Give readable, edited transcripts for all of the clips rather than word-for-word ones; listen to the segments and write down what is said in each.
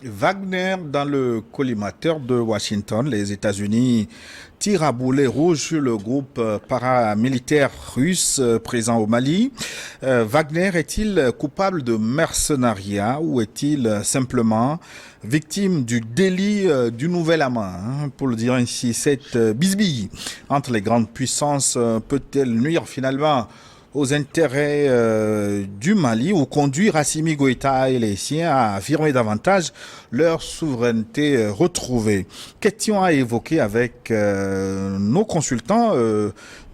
Wagner dans le collimateur de Washington, les États-Unis tirent à boulet rouge sur le groupe paramilitaire russe présent au Mali. Wagner est-il coupable de mercenariat ou est-il simplement victime du délit du nouvel amant, pour le dire ainsi? Cette bisbille entre les grandes puissances peut-elle nuire finalement aux intérêts du Mali ou conduire Assimi Goïta et les siens à affirmer davantage leur souveraineté retrouvée? Question à évoquer avec nos consultants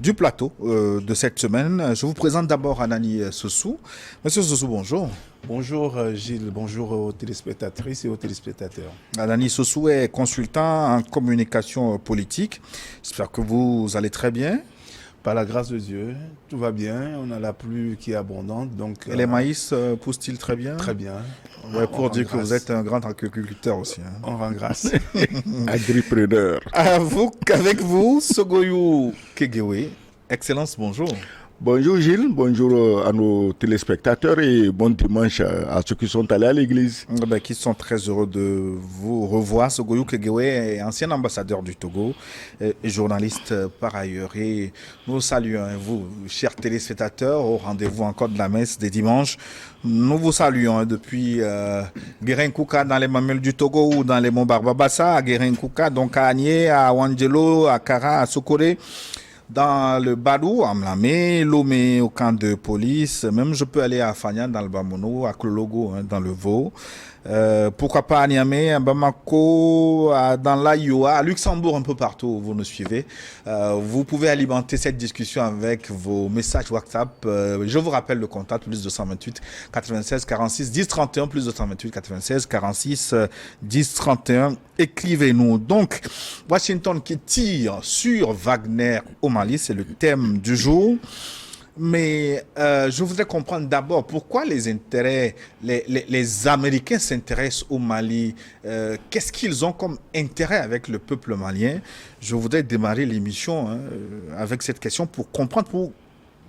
du plateau de cette semaine. Je vous présente d'abord Anani Sossou. Monsieur Sossou, bonjour. Bonjour Gilles, bonjour aux téléspectatrices et aux téléspectateurs. Anani Sossou est consultant en communication politique. J'espère que vous allez très bien. Par la grâce de Dieu, tout va bien, on a la pluie qui est abondante. Donc, et les maïs poussent-ils très bien? Très bien. Ouais, pour dire que vous êtes un grand agriculteur aussi. Hein. On rend grâce. Agripreneur. Avec vous, Sogoyou Kegewe. Excellence, bonjour. Bonjour Gilles, bonjour à nos téléspectateurs et bon dimanche à ceux qui sont allés à l'église. Qui sont très heureux de vous revoir. Sogoyou Kegewe est ancien ambassadeur du Togo et journaliste par ailleurs. Et nous saluons vous, chers téléspectateurs, au rendez-vous encore de la messe des dimanches. Nous vous saluons depuis Guérin-Kouka dans les mamelles du Togo ou dans les monts Barbabassa, à Guérin-Kouka, donc à Agné, à Wangelo, à Kara, à Sokore. Dans le Badou, à Mlamé, Lomé, au camp de police, même je peux aller à Fagnan dans le Bamono, à Klologo, dans le Vaud. Pourquoi pas à Niamey, à Bamako, dans l'Aïoa, à Luxembourg, un peu partout où vous nous suivez. Vous pouvez alimenter cette discussion avec vos messages WhatsApp. Je vous rappelle le contact, plus 228 96 46 10 31, plus 228 96 46 10 31. Écrivez-nous. Donc, Washington qui tire sur Wagner au Mali, c'est le thème du jour. Mais je voudrais comprendre d'abord pourquoi les Américains s'intéressent au Mali. Qu'est-ce qu'ils ont comme intérêt avec le peuple malien? Je voudrais démarrer l'émission avec cette question pour comprendre, pour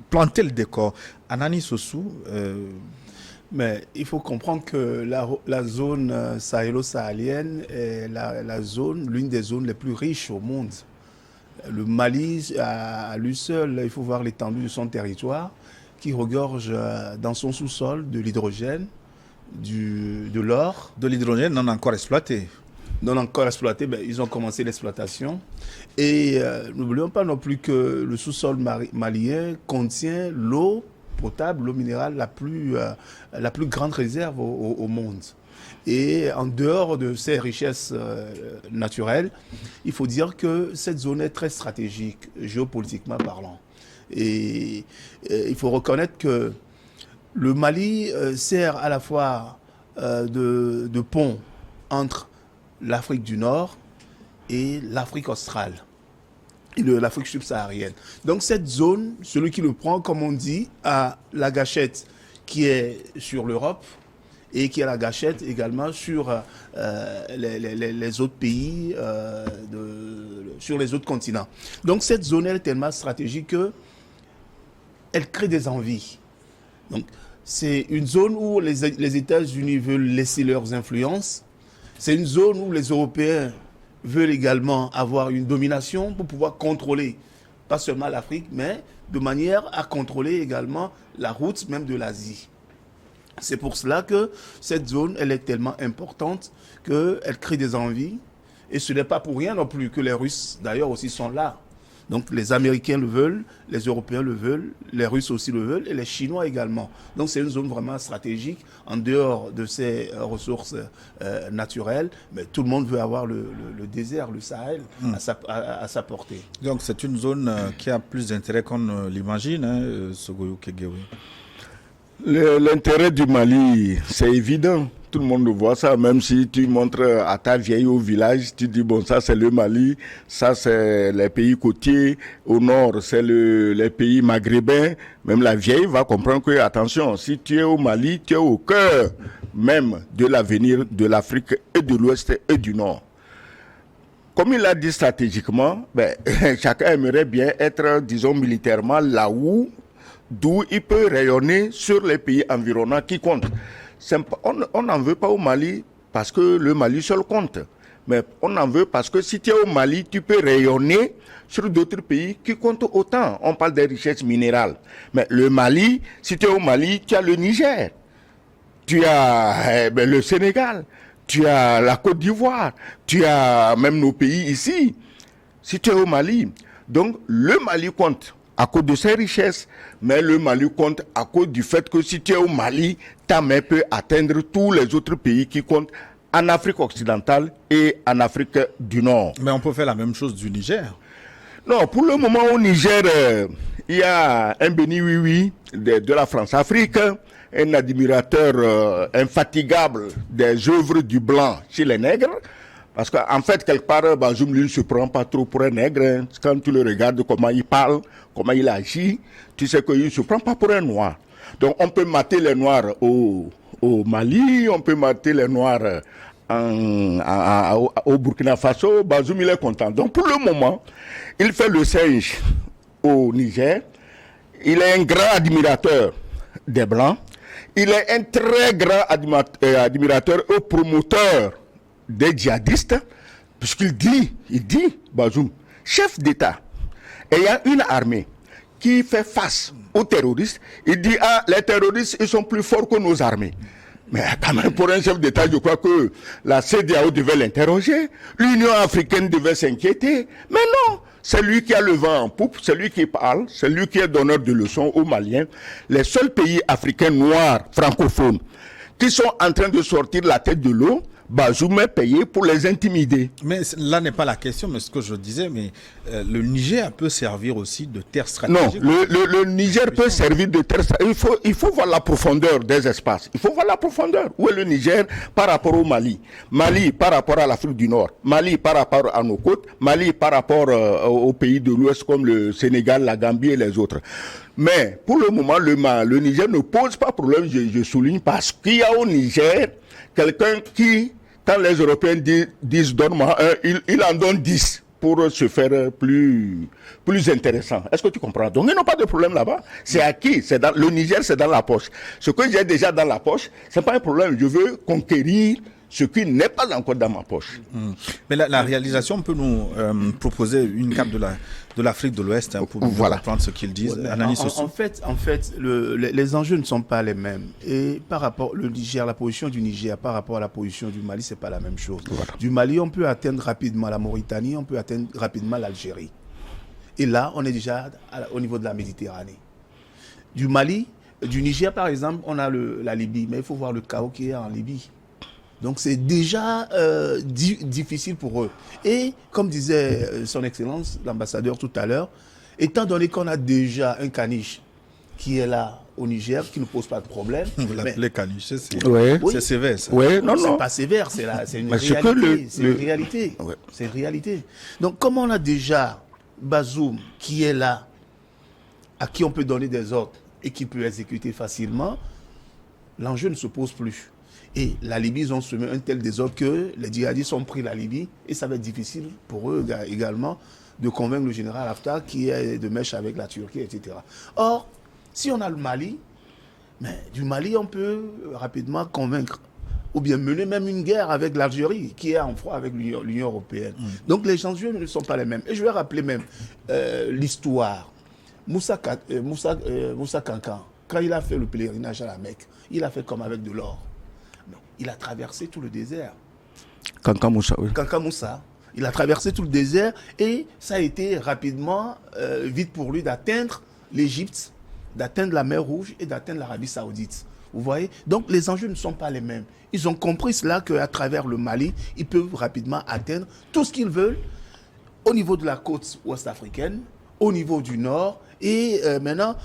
planter le décor. Anani Sossou. Mais il faut comprendre que la zone sahélo-sahélienne est l'une des zones les plus riches au monde. Le Mali, à lui seul, il faut voir l'étendue de son territoire, qui regorge dans son sous-sol de l'hydrogène, de l'or. De l'hydrogène non encore exploité. Non encore exploité, ils ont commencé l'exploitation. Et n'oublions pas non plus que le sous-sol malien contient l'eau potable, l'eau minérale, la plus grande réserve au monde. Et en dehors de ces richesses naturelles, il faut dire que cette zone est très stratégique, géopolitiquement parlant. Et il faut reconnaître que le Mali sert à la fois de pont entre l'Afrique du Nord et l'Afrique australe, et l'Afrique subsaharienne. Donc cette zone, celui qui le prend, comme on dit, a la gâchette qui est sur l'Europe, et qui a la gâchette également sur les autres pays, sur les autres continents. Donc cette zone elle est tellement stratégique qu'elle crée des envies. Donc c'est une zone où les États-Unis veulent laisser leurs influences. C'est une zone où les Européens veulent également avoir une domination pour pouvoir contrôler, pas seulement l'Afrique, mais de manière à contrôler également la route même de l'Asie. C'est pour cela que cette zone, elle est tellement importante qu'elle crée des envies. Et ce n'est pas pour rien non plus que les Russes, d'ailleurs, aussi sont là. Donc les Américains le veulent, les Européens le veulent, les Russes aussi le veulent et les Chinois également. Donc c'est une zone vraiment stratégique en dehors de ses ressources naturelles. Mais tout le monde veut avoir le désert, le Sahel à sa portée. Donc c'est une zone qui a plus d'intérêt qu'on ne l'imagine, Sogoyou Kegewe. L'intérêt du Mali, c'est évident. Tout le monde voit ça, même si tu montres à ta vieille au village, tu dis bon, ça c'est le Mali, ça c'est les pays côtiers, au nord c'est les pays maghrébins. Même la vieille va comprendre que, attention, si tu es au Mali, tu es au cœur même de l'avenir de l'Afrique et de l'Ouest et du Nord. Comme il l'a dit stratégiquement, chacun aimerait bien être, disons, militairement là d'où il peut rayonner sur les pays environnants qui comptent. On n'en veut pas au Mali parce que le Mali seul compte. Mais on en veut parce que si tu es au Mali, tu peux rayonner sur d'autres pays qui comptent autant. On parle des richesses minérales. Mais le Mali, si tu es au Mali, tu as le Niger, tu as le Sénégal, tu as la Côte d'Ivoire, tu as même nos pays ici. Si tu es au Mali, donc le Mali compte à cause de ses richesses, mais le Mali compte à cause du fait que si tu es au Mali, ta main peut atteindre tous les autres pays qui comptent en Afrique occidentale et en Afrique du Nord. Mais on peut faire la même chose du Niger. Non, pour le moment au Niger, il y a un béni oui de la France-Afrique, un admirateur infatigable des œuvres du blanc chez les nègres. Parce qu'en fait, quelque part, Bazoum lui ne se prend pas trop pour un nègre. Hein. Quand tu le regardes, comment il parle, comment il agit, tu sais qu'il ne se prend pas pour un noir. Donc on peut mater les noirs au Mali, on peut mater les noirs au Burkina Faso. Bazoum, il est content. Donc pour le moment, il fait le singe au Niger. Il est un grand admirateur des Blancs. Il est un très grand admirateur et promoteur des djihadistes, puisqu'il dit, Bazoum, chef d'État, ayant une armée qui fait face aux terroristes, il dit, les terroristes, ils sont plus forts que nos armées. Mais quand même, pour un chef d'État, je crois que la CEDEAO devait l'interroger, l'Union africaine devait s'inquiéter. Mais non, c'est lui qui a le vent en poupe, c'est lui qui parle, c'est lui qui est donneur de leçons aux Maliens. Les seuls pays africains noirs, francophones, qui sont en train de sortir la tête de l'eau, Bazoum est payé pour les intimider. Mais là n'est pas la question, mais ce que je disais, mais le Niger peut servir aussi de terre stratégique. Non, le Niger peut servir de terre stratégique. Il faut voir la profondeur des espaces. Il faut voir la profondeur. Où est le Niger par rapport au Mali? Mali par rapport à l'Afrique du Nord. Mali par rapport à nos côtes. Mali par rapport aux pays de l'Ouest comme le Sénégal, la Gambie et les autres. Mais pour le moment, le Niger ne pose pas problème, je souligne, parce qu'il y a au Niger quelqu'un qui, quand les Européens disent donne-moi un, il en donne 10 pour se faire plus intéressant. Est-ce que tu comprends? Donc ils n'ont pas de problème là-bas. C'est acquis. Le Niger, c'est dans la poche. Ce que j'ai déjà dans la poche, c'est pas un problème. Je veux conquérir ce qui n'est pas encore dans ma poche. Mais la réalisation peut nous proposer une carte de l'Afrique de l'Ouest pour comprendre ce qu'ils disent. En fait, les enjeux ne sont pas les mêmes. Et par rapport au Niger, la position du Niger par rapport à la position du Mali, c'est pas la même chose. Voilà. Du Mali, on peut atteindre rapidement la Mauritanie, on peut atteindre rapidement l'Algérie. Et là, on est déjà au niveau de la Méditerranée. Du Mali, du Niger, par exemple, on a la Libye. Mais il faut voir le chaos qui est en Libye. Donc c'est déjà difficile pour eux. Et comme disait son Excellence, l'ambassadeur tout à l'heure, étant donné qu'on a déjà un caniche qui est là au Niger, qui ne pose pas de problème. Vous l'appelez caniche, c'est sévère ça. Ouais, non, c'est pas sévère, c'est une réalité. C'est une réalité. Ouais. C'est une réalité. Donc comme on a déjà Bazoum qui est là, à qui on peut donner des ordres et qui peut exécuter facilement, l'enjeu ne se pose plus. Et la Libye, ils ont semé un tel désordre que les djihadistes ont pris la Libye et ça va être difficile pour eux également de convaincre le général Haftar qui est de mèche avec la Turquie, etc. Or, si on a le Mali, mais du Mali, on peut rapidement convaincre ou bien mener même une guerre avec l'Algérie qui est en froid avec l'Union européenne. Donc les enjeux ne sont pas les mêmes. Et je vais rappeler même l'histoire. Moussa Kankan, quand il a fait le pèlerinage à la Mecque, il a fait comme avec de l'or. Il a traversé tout le désert. Kankan Moussa, oui. Kankan Moussa. Il a traversé tout le désert et ça a été rapidement, vite pour lui d'atteindre l'Égypte, d'atteindre la mer Rouge et d'atteindre l'Arabie Saoudite. Vous voyez? Donc les enjeux ne sont pas les mêmes. Ils ont compris cela qu'à travers le Mali, ils peuvent rapidement atteindre tout ce qu'ils veulent au niveau de la côte ouest africaine, au niveau du nord et maintenant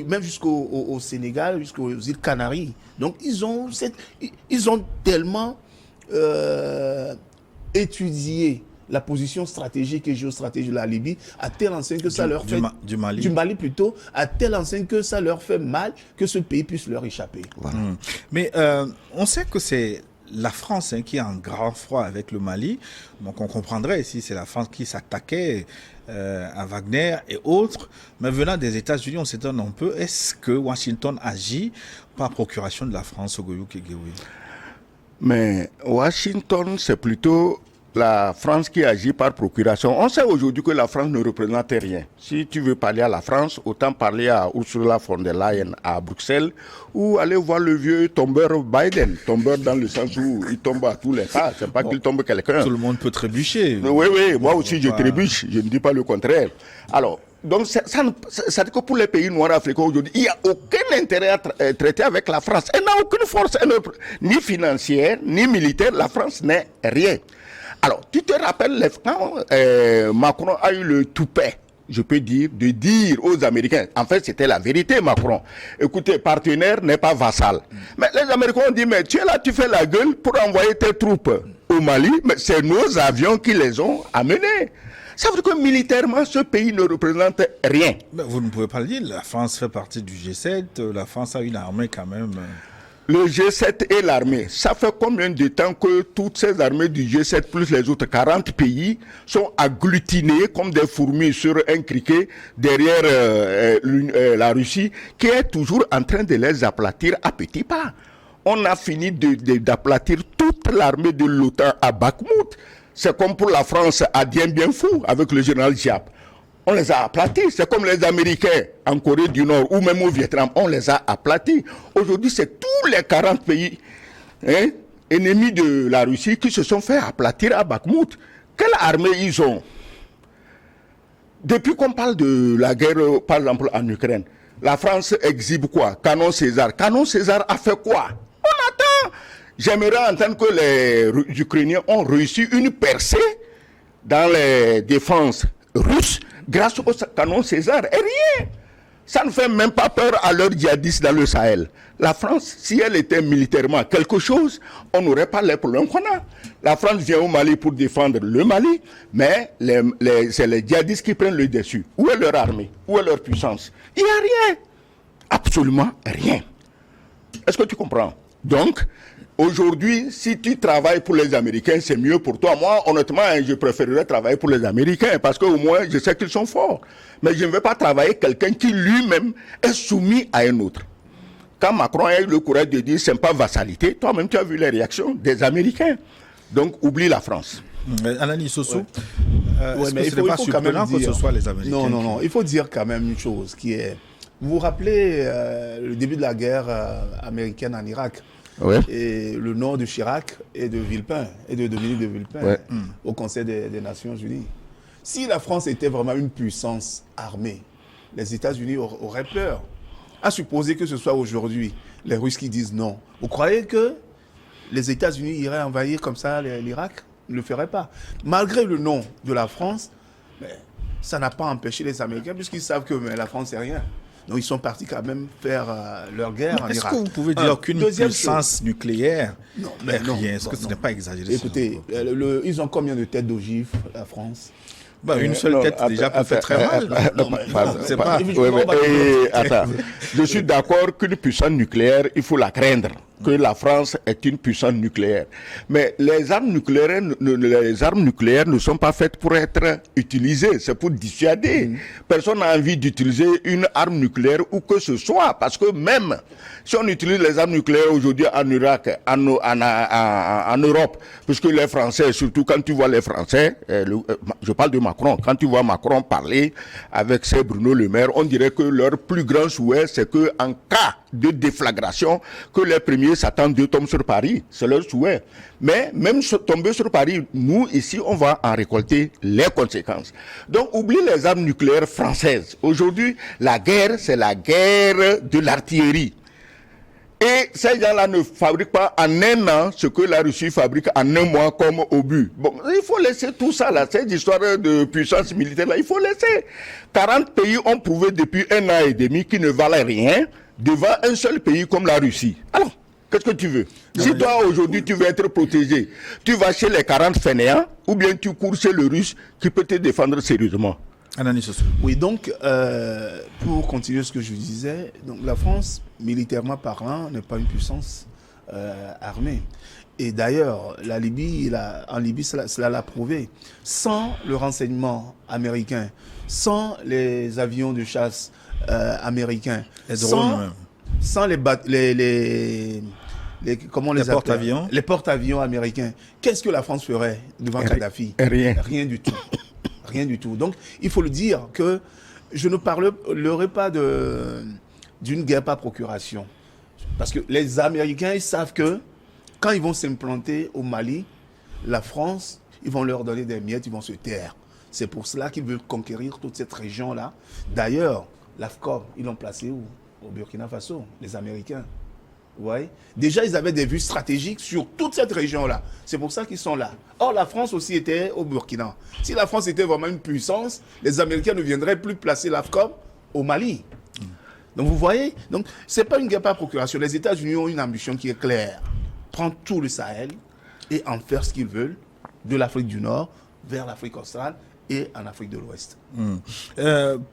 même jusqu'au Sénégal, jusqu'aux îles Canaries. Donc ils ont tellement étudié la position stratégique et géostratégique de la Libye à telle enseigne que ça leur fait du Mali plutôt, à telle enseigne que ça leur fait mal que ce pays puisse leur échapper. Voilà. Mais on sait que c'est la France qui est en grand froid avec le Mali, donc on comprendrait si c'est la France qui s'attaquait à Wagner et autres, mais venant des États-Unis, on s'étonne un peu, est-ce que Washington agit par procuration de la France au Goyou Kegewe? Mais Washington, c'est plutôt la France qui agit par procuration. On sait aujourd'hui que la France ne représente rien. Si tu veux parler à la France, autant parler à Ursula von der Leyen à Bruxelles ou aller voir le vieux tombeur Biden. Tombeur dans le sens où il tombe à tous les pas. C'est pas qu'il tombe quelqu'un. Tout le monde peut trébucher. Oui, moi aussi je trébuche. Je ne dis pas le contraire. Alors, donc, ça dit que pour les pays noirs africains aujourd'hui, il n'y a aucun intérêt à traiter avec la France. Elle n'a aucune force, ni financière, ni militaire. La France n'est rien. Alors, tu te rappelles, quand Macron a eu le toupet, je peux dire, de dire aux Américains, en fait c'était la vérité Macron, écoutez, partenaire n'est pas vassal. Mais les Américains ont dit, mais tu es là, tu fais la gueule pour envoyer tes troupes au Mali, mais c'est nos avions qui les ont amenés. Ça veut dire que militairement, ce pays ne représente rien. Mais vous ne pouvez pas le dire, la France fait partie du G7, la France a une armée quand même. Le G7 et l'armée, ça fait combien de temps que toutes ces armées du G7 plus les autres 40 pays sont agglutinés comme des fourmis sur un criquet derrière la Russie qui est toujours en train de les aplatir à petits pas. On a fini d'aplatir toute l'armée de l'OTAN à Bakhmout. C'est comme pour la France à Dien Bien Phu avec le général Giap. On les a aplatis. C'est comme les Américains en Corée du Nord ou même au Vietnam. On les a aplatis. Aujourd'hui, c'est tous les 40 pays ennemis de la Russie qui se sont fait aplatir à Bakhmout. Quelle armée ils ont? Depuis qu'on parle de la guerre, par exemple, en Ukraine, la France exhibe quoi? Canon César. Canon César a fait quoi? On attend. J'aimerais entendre que les Ukrainiens ont réussi une percée dans les défenses russes grâce au canon César. Et rien. Ça ne fait même pas peur à leurs djihadistes dans le Sahel. La France, si elle était militairement quelque chose, on n'aurait pas les problèmes qu'on a. La France vient au Mali pour défendre le Mali, mais c'est les djihadistes qui prennent le dessus. Où est leur armée? Où est leur puissance? Il n'y a rien. Absolument rien. Est-ce que tu comprends? Donc, aujourd'hui, si tu travailles pour les Américains, c'est mieux pour toi. Moi, honnêtement, je préférerais travailler pour les Américains parce qu'au moins, je sais qu'ils sont forts. Mais je ne veux pas travailler avec quelqu'un qui lui-même est soumis à un autre. Quand Macron a eu le courage de dire c'est pas vassalité, toi-même, tu as vu les réactions des Américains. Donc, oublie la France. Anani Soso, mais il faut quand même dire, que ce soit les Américains. Non. Il faut dire quand même une chose qui est... Vous vous rappelez le début de la guerre américaine en Irak? Ouais. Et le nom de Chirac et de Villepin, et de Dominique de Villepin, au Conseil des Nations Unies. Si la France était vraiment une puissance armée, les États-Unis auraient peur. À supposer que ce soit aujourd'hui les Russes qui disent non. Vous croyez que les États-Unis iraient envahir comme ça l'Irak? Ils ne le feraient pas. Malgré le nom de la France, ça n'a pas empêché les Américains, puisqu'ils savent que la France, c'est rien. Donc ils sont partis quand même faire leur guerre en Irak. Est-ce que vous pouvez dire qu'une puissance nucléaire n'est rien? Est-ce que ce n'est pas exagéré? Écoutez, ils ont combien de têtes d'ogives, la France? Une seule tête déjà peut faire très mal. Attends, je suis d'accord qu'une puissance nucléaire, il faut la craindre. Que la France est une puissance nucléaire. Mais les armes nucléaires ne sont pas faites pour être utilisées, c'est pour dissuader. Personne n'a envie d'utiliser une arme nucléaire où que ce soit, parce que même si on utilise les armes nucléaires aujourd'hui en Irak, en Europe, puisque les Français, surtout quand tu vois les Français, je parle de Macron, quand tu vois Macron parler avec ses Bruno Le Maire, on dirait que leur plus grand souhait, c'est que en cas de déflagration, que les premiers s'attendent de tomber sur Paris. C'est leur souhait. Mais même tomber sur Paris, nous, ici, on va en récolter les conséquences. Donc, oublie les armes nucléaires françaises. Aujourd'hui, la guerre, c'est la guerre de l'artillerie. Et ces gens-là ne fabriquent pas en un an ce que la Russie fabrique en un mois comme obus. Bon, il faut laisser tout ça là, cette histoire de puissance militaire là, il faut laisser. 40 pays ont prouvé depuis 1 an et demi qu'ils ne valaient rien devant un seul pays comme la Russie. Alors, qu'est-ce que tu veux? Si toi aujourd'hui tu veux être protégé, tu vas chez les 40 fainéants ou bien tu cours chez le Russe qui peut te défendre sérieusement. Oui, donc, pour continuer ce que je disais, donc, la France, militairement parlant, n'est pas une puissance armée. Et d'ailleurs, en Libye, cela l'a prouvé. Sans le renseignement américain, sans les avions de chasse américains, sans porte-avions. Les porte-avions américains. Qu'est-ce que la France ferait devant Kadhafi? Rien. Rien du tout. Rien du tout. Donc, il faut le dire que je ne parlerai pas d'une guerre par procuration. Parce que les Américains, ils savent que quand ils vont s'implanter au Mali, la France, ils vont leur donner des miettes, ils vont se taire. C'est pour cela qu'ils veulent conquérir toute cette région-là. D'ailleurs, l'AFCOM, ils l'ont placé où? Au Burkina Faso, les Américains. Ouais. Déjà, ils avaient des vues stratégiques sur toute cette région-là. C'est pour ça qu'ils sont là. Or, la France aussi était au Burkina. Si la France était vraiment une puissance, les Américains ne viendraient plus placer l'AFCOM au Mali. Donc, vous voyez, donc, ce n'est pas une guerre par procuration. Les États-Unis ont une ambition qui est claire. Prendre tout le Sahel et en faire ce qu'ils veulent, de l'Afrique du Nord vers l'Afrique australe et en Afrique de l'Ouest.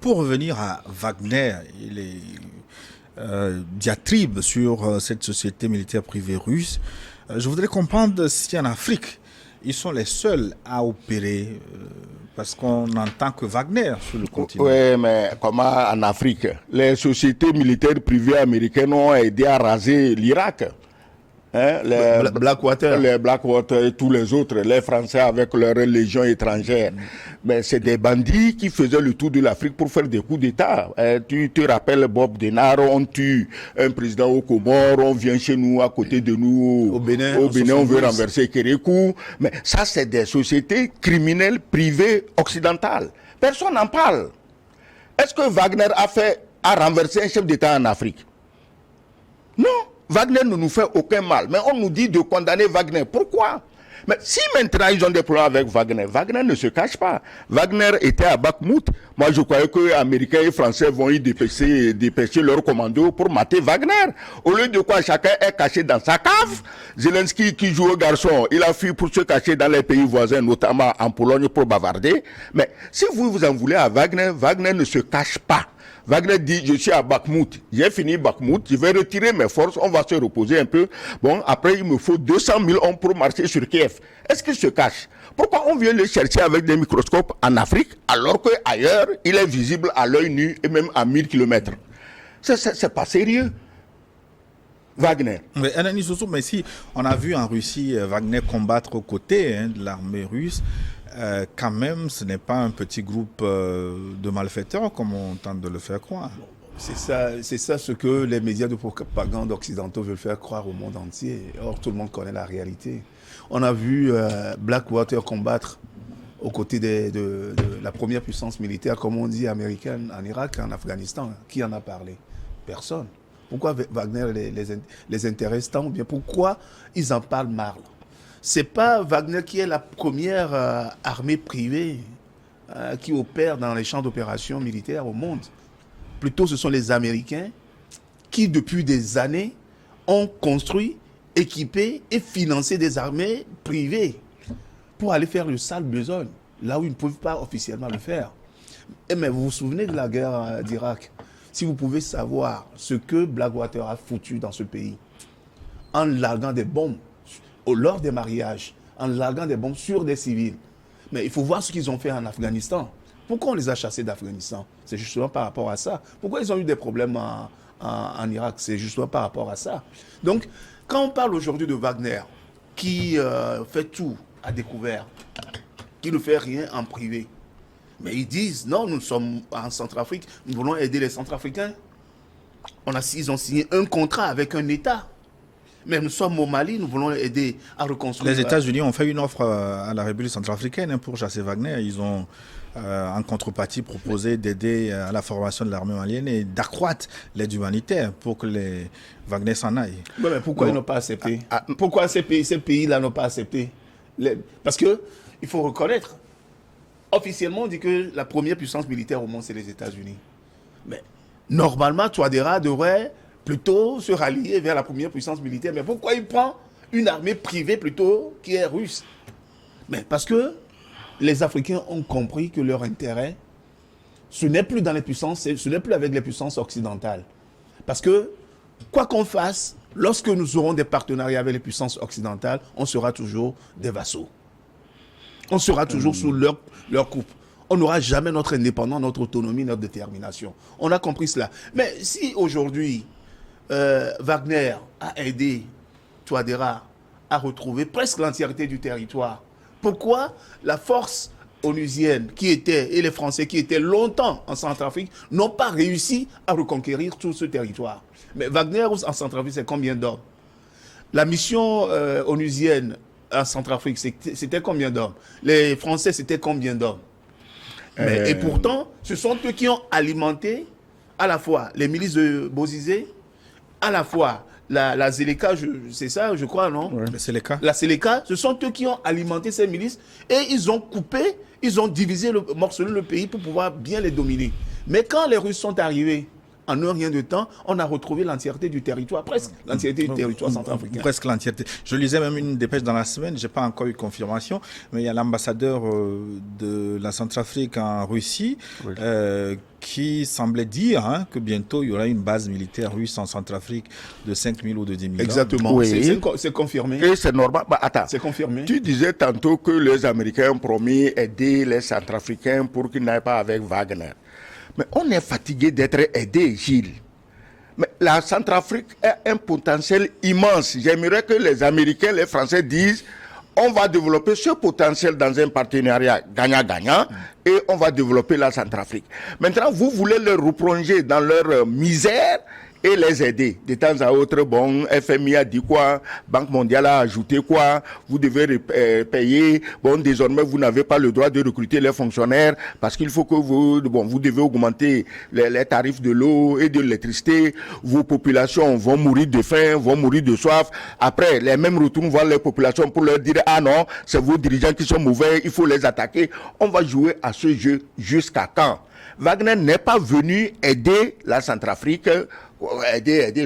Pour revenir à Wagner, il est diatribe sur cette société militaire privée russe. Je voudrais comprendre si en Afrique, ils sont les seuls à opérer, parce qu'on n'entend que Wagner sur le continent. Oui, mais comment en Afrique? Les sociétés militaires privées américaines ont aidé à raser l'Irak. Hein, Blackwater. Les Blackwater et tous les autres, les Français avec leurs légions étrangères. Mais c'est des bandits qui faisaient le tour de l'Afrique pour faire des coups d'État. Tu te rappelles Bob Denard, on tue un président au Comores, on vient chez nous, à côté de nous, au Bénin, on veut renverser Kérékou. Mais ça, c'est des sociétés criminelles privées occidentales. Personne n'en parle. Est-ce que Wagner a renversé un chef d'État en Afrique? Non. Wagner ne nous fait aucun mal, mais on nous dit de condamner Wagner. Pourquoi? Mais si maintenant ils ont des problèmes avec Wagner, Wagner ne se cache pas. Wagner était à Bakhmout. Moi, je croyais que les Américains et Français vont y dépêcher leurs commandos pour mater Wagner. Au lieu de quoi, chacun est caché dans sa cave. Zelensky, qui joue au garçon, il a fui pour se cacher dans les pays voisins, notamment en Pologne, pour bavarder. Mais si vous en voulez à Wagner, Wagner ne se cache pas. Wagner dit, je suis à Bakhmout, j'ai fini Bakhmout, je vais retirer mes forces, on va se reposer un peu. Bon, après, il me faut 200 000 hommes pour marcher sur Kiev. Est-ce qu'il se cache? Pourquoi on vient le chercher avec des microscopes en Afrique, alors qu'ailleurs, il est visible à l'œil nu et même à 1000 km? C'est pas sérieux. Wagner. Mais si on a vu en Russie Wagner combattre aux côtés de l'armée russe, quand même, ce n'est pas un petit groupe de malfaiteurs comme on tente de le faire croire. C'est ça ce que les médias de propagande occidentaux veulent faire croire au monde entier. Or, tout le monde connaît la réalité. On a vu Blackwater combattre aux côtés de la première puissance militaire, comme on dit, américaine, en Irak, en Afghanistan. Qui en a parlé? Personne. Pourquoi Wagner les intéresse tant ou bien pourquoi ils en parlent mal? C'est pas Wagner qui est la première armée privée qui opère dans les champs d'opération militaires au monde. Plutôt, ce sont les Américains qui, depuis des années, ont construit, équipé et financé des armées privées pour aller faire le sale besogne, là où ils ne peuvent pas officiellement le faire. Mais vous vous souvenez de la guerre d'Irak? Si vous pouvez savoir ce que Blackwater a foutu dans ce pays, en larguant des bombes, lors des mariages, en larguant des bombes sur des civils. Mais il faut voir ce qu'ils ont fait en Afghanistan. Pourquoi on les a chassés d'Afghanistan? C'est justement par rapport à ça. Pourquoi ils ont eu des problèmes en Irak? C'est justement par rapport à ça. Donc, quand on parle aujourd'hui de Wagner, qui fait tout à découvert, qui ne fait rien en privé, mais ils disent, non, nous sommes en Centrafrique, nous voulons aider les Centrafricains. Ils ont signé un contrat avec un État. Mais nous sommes au Mali, nous voulons aider à reconstruire. Les États-Unis ont fait une offre à la République centrafricaine pour chasser Wagner. Ils ont, en contrepartie, proposé d'aider à la formation de l'armée malienne et d'accroître l'aide humanitaire pour que les Wagner s'en aillent. Ouais, mais pourquoi ils n'ont pas accepté? Pourquoi ces pays-là n'ont pas accepté? Parce qu'il faut reconnaître, officiellement, on dit que la première puissance militaire au monde, c'est les États-Unis. Mais normalement, Touadéra devrait plutôt se rallier vers la première puissance militaire. Mais pourquoi il prend une armée privée plutôt qui est russe? Mais parce que les Africains ont compris que leur intérêt, ce n'est plus dans les puissances, ce n'est plus avec les puissances occidentales. Parce que, quoi qu'on fasse, lorsque nous aurons des partenariats avec les puissances occidentales, on sera toujours des vassaux. On sera toujours sous leur coupe. On n'aura jamais notre indépendance, notre autonomie, notre détermination. On a compris cela. Mais si aujourd'hui, Wagner a aidé Touadéra a retrouvé presque l'entièreté du territoire. Pourquoi la force onusienne et les Français qui étaient longtemps en Centrafrique n'ont pas réussi à reconquérir tout ce territoire? Mais Wagner en Centrafrique, c'est combien d'hommes? La mission onusienne en Centrafrique, c'était combien d'hommes? Les Français, c'était combien d'hommes? Et pourtant, ce sont eux qui ont alimenté à la fois les milices de Bozizé, à la fois la Zéleka, c'est ça, je crois, non? Ouais. La Zéleka, ce sont eux qui ont alimenté ces milices et ils ont coupé, ils ont divisé, morcelé le pays pour pouvoir bien les dominer. Mais quand les Russes sont arrivés, en un rien de temps, on a retrouvé l'entièreté du territoire, presque l'entièreté du territoire centrafricain. Presque l'entièreté. Je lisais même une dépêche dans la semaine, je n'ai pas encore eu confirmation, mais il y a l'ambassadeur de la Centrafrique en Russie qui semblait dire que bientôt il y aura une base militaire russe en Centrafrique de 5 000 ou de 10 000 Exactement, oui. C'est confirmé. Et c'est normal. Attends, c'est confirmé. Tu disais tantôt que les Américains ont promis aider les Centrafricains pour qu'ils n'aillent pas avec Wagner. Mais on est fatigué d'être aidé, Gilles. Mais la Centrafrique a un potentiel immense. J'aimerais que les Américains, les Français disent on va développer ce potentiel dans un partenariat gagnant-gagnant et on va développer la Centrafrique. Maintenant, vous voulez les replonger dans leur misère et les aider. De temps à autre, bon, FMI a dit quoi, Banque mondiale a ajouté quoi, vous devez payer, bon, désormais, vous n'avez pas le droit de recruter les fonctionnaires parce qu'il faut que vous devez augmenter les tarifs de l'eau et de l'électricité, vos populations vont mourir de faim, vont mourir de soif. Après, les mêmes retournent voir les populations pour leur dire, ah non, c'est vos dirigeants qui sont mauvais, il faut les attaquer. On va jouer à ce jeu jusqu'à quand? Wagner n'est pas venu aider la Centrafrique,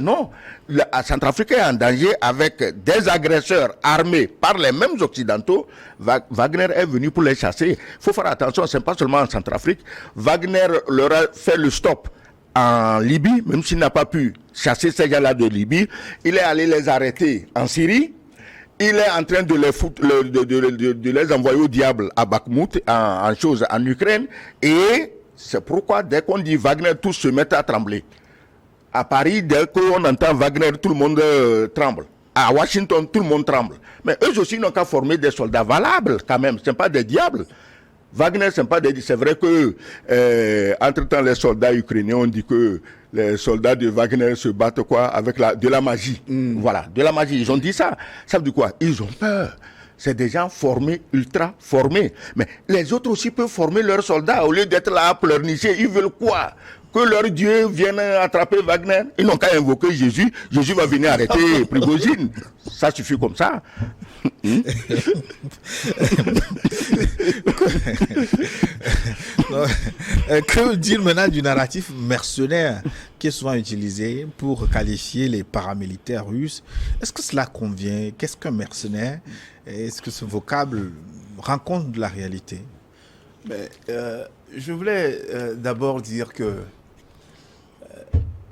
non. La Centrafrique est en danger avec des agresseurs armés par les mêmes Occidentaux. Wagner est venu pour les chasser. Il faut faire attention, ce n'est pas seulement en Centrafrique. Wagner leur a fait le stop en Libye, même s'il n'a pas pu chasser ces gens-là de Libye. Il est allé les arrêter en Syrie. Il est en train de les envoyer au diable à Bakhmout, en Ukraine. Et c'est pourquoi, dès qu'on dit Wagner, tous se mettent à trembler. À Paris, dès qu'on entend Wagner, tout le monde tremble. À Washington, tout le monde tremble. Mais eux aussi n'ont qu'à former des soldats valables, quand même. Ce ne sont pas des diables. Wagner, ce n'est pas des diables. C'est vrai que, entre-temps, les soldats ukrainiens ont dit que les soldats de Wagner se battent quoi avec de la magie. Voilà, de la magie. Ils ont dit ça. Ça veut dire quoi? Ils ont peur. C'est des gens formés, ultra formés. Mais les autres aussi peuvent former leurs soldats. Au lieu d'être là à pleurnicher, ils veulent quoi? Que leur Dieu vienne attraper Wagner? Ils n'ont qu'à invoquer Jésus. Jésus va venir arrêter Prigozhin. Ça suffit comme ça. Que dire maintenant du narratif mercenaire qui est souvent utilisé pour qualifier les paramilitaires russes? Est-ce que cela convient? Qu'est-ce qu'un mercenaire? Est-ce que ce vocable rend compte de la réalité? Mais, je voulais d'abord dire que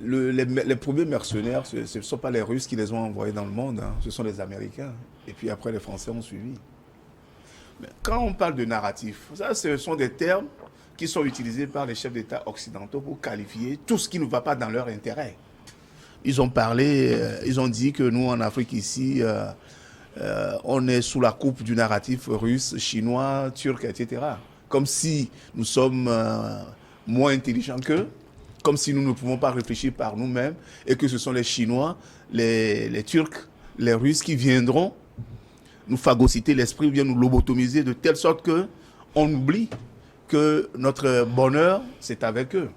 les premiers mercenaires, ce ne sont pas les Russes qui les ont envoyés dans le monde, ce sont les Américains. Et puis après, les Français ont suivi. Mais quand on parle de narratif, ça, ce sont des termes qui sont utilisés par les chefs d'État occidentaux pour qualifier tout ce qui ne va pas dans leur intérêt. Ils ont parlé, ils ont dit que nous, en Afrique, ici, on est sous la coupe du narratif russe, chinois, turc, etc. Comme si nous sommes moins intelligents qu'eux, comme si nous ne pouvons pas réfléchir par nous-mêmes et que ce sont les Chinois, les Turcs, les Russes qui viendront nous phagocyter l'esprit ou bien nous lobotomiser de telle sorte qu'on oublie que notre bonheur, c'est avec eux.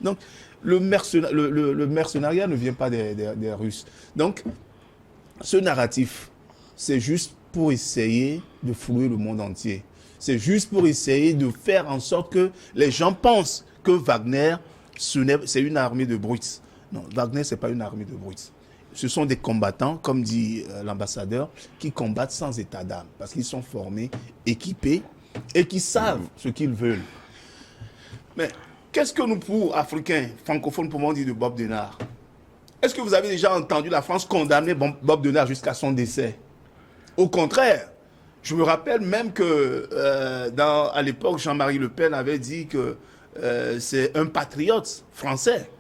Donc, le mercenariat ne vient pas des Russes. Donc, ce narratif, c'est juste pour essayer de flouer le monde entier. C'est juste pour essayer de faire en sorte que les gens pensent que Wagner, c'est une armée de brutes. Non, Wagner, ce n'est pas une armée de brutes. Ce sont des combattants, comme dit l'ambassadeur, qui combattent sans état d'âme, parce qu'ils sont formés, équipés, et qui savent ce qu'ils veulent. Mais qu'est-ce que nous, pour Africains, francophones, pouvons dire de Bob Denard? Est-ce que vous avez déjà entendu la France condamner Bob Denard jusqu'à son décès? Au contraire, je me rappelle même que à l'époque, Jean-Marie Le Pen avait dit que c'est un patriote français.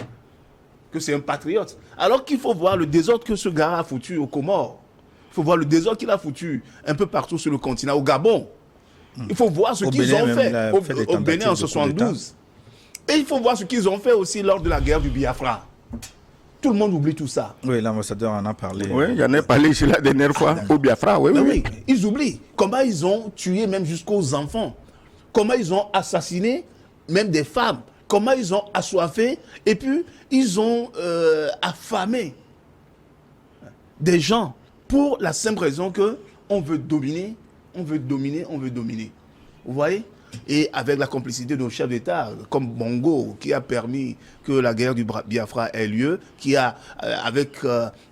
Que c'est un patriote. Alors qu'il faut voir le désordre que ce gars a foutu aux Comores. Il faut voir le désordre qu'il a foutu un peu partout sur le continent, au Gabon. Il faut voir ce qu'ils ont fait au Bénin en 72. Et il faut voir ce qu'ils ont fait aussi lors de la guerre du Biafra. Tout le monde oublie tout ça. Oui, l'ambassadeur en a parlé. Oui, il en a parlé ici la dernière fois, au Biafra. Oui, ils oublient comment ils ont tué même jusqu'aux enfants. Comment ils ont assassiné même des femmes. Comment ils ont assoiffé. Et puis, ils ont affamé des gens pour la simple raison qu'on veut dominer, on veut dominer, on veut dominer. Vous voyez? Et avec la complicité de nos chefs d'État, comme Bongo, qui a permis que la guerre du Biafra ait lieu, qui a, avec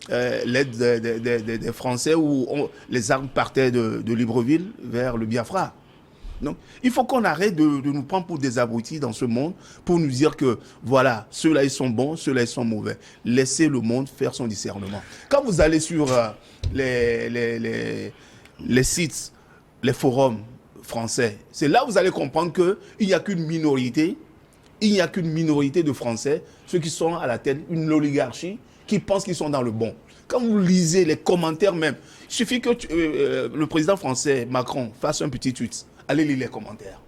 l'aide des Français, où les armes partaient de Libreville vers le Biafra. Donc, il faut qu'on arrête de nous prendre pour des abrutis dans ce monde, pour nous dire que, voilà, ceux-là, ils sont bons, ceux-là, ils sont mauvais. Laissez le monde faire son discernement. Quand vous allez sur les sites, les forums français, c'est là où vous allez comprendre qu'il n'y a qu'une minorité, de Français, ceux qui sont à la tête, une oligarchie, qui pensent qu'ils sont dans le bon. Quand vous lisez les commentaires même, il suffit que le président français, Macron, fasse un petit tweet. Allez lire les commentaires.